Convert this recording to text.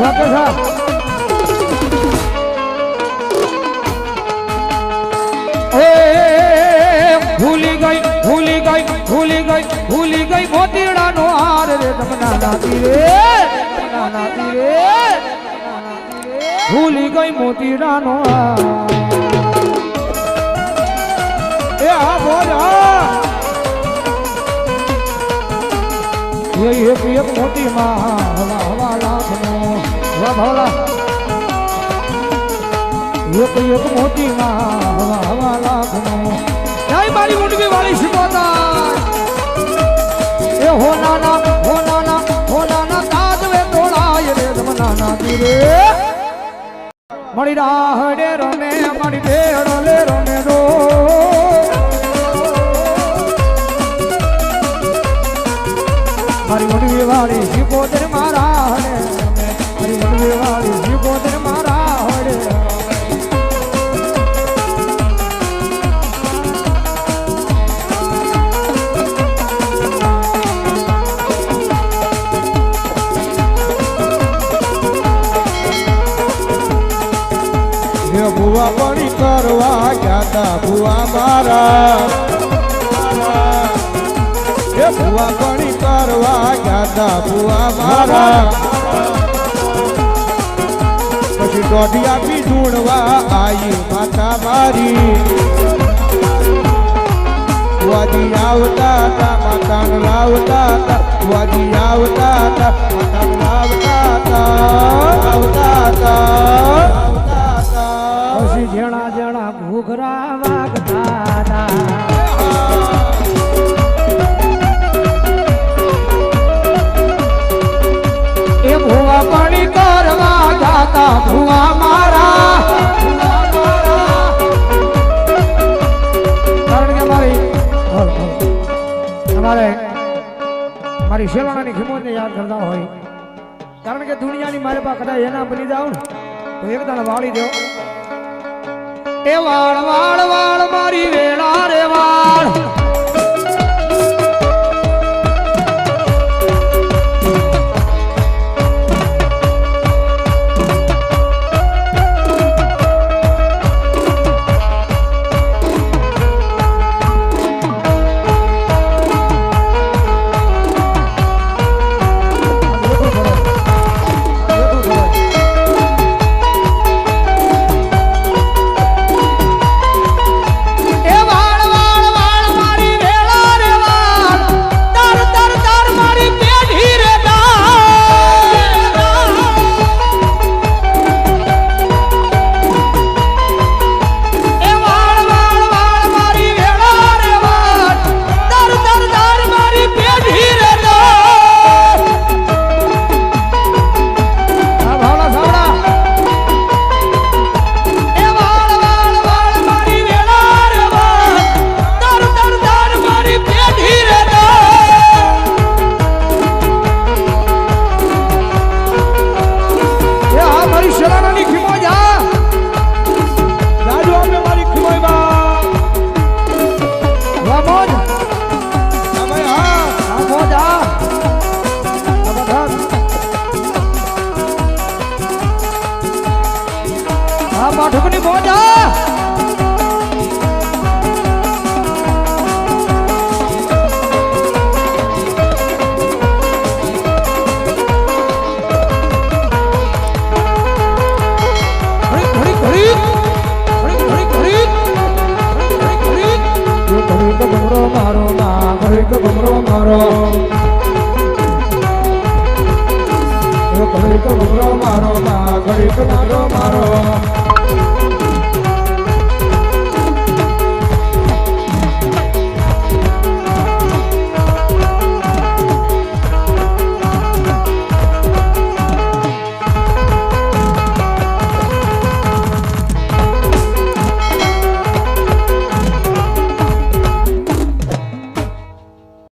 વાકે સા ભૂલી ગઈ મોતીડાનો હાર રે તમના નાતી રે ભૂલી ગઈ મોતીડાનો હાર એ આ બોલા એ એક મોતી માં હવા લાખનો વાહ ભોલા એક મોતી માં હવા લાખનો જય મારી મુંડવી વાળી શિકોતા એ હોનાના તાજવે તોડાય રે જમનાના તીરે મળી રાહડે રમે મારી બેડો લે રમે રો મારી મુંડવી વાળી શિકોતર મારા હડે મારી મુંડવી વાળી શિકોતર મારા હડે ભુવા પડી કરવા ગયા તા ભુવા મારા એ ભુવા પડી કરવા ગયા તા ભુવા મારા પછી દોઢિયા બી ઢૂંઢવા આવી માતા મારી વાદી આવતા હતા માતાને લાવતા હતા વાદી આવતા હતા માતાને લાવતા હતા પછી જણા ઘૂઘરા વાગતા એ ભુવા પાણી કરવા જાતા ભુવા મારા કારણ કે મારી શેલાણાની ખિમોતને યાદ કરતા હોય કારણ કે દુનિયાની મારી પાસે કદાચ એના બની જાવ ને તો એક દાણ વાળી દો એ વાળ મારી વેળા રે વાળ ઠુકની મોજા મારો ના ઘડીક ભમરો મારો ઘડીક ભમરો મારો ના ઘડીક મારો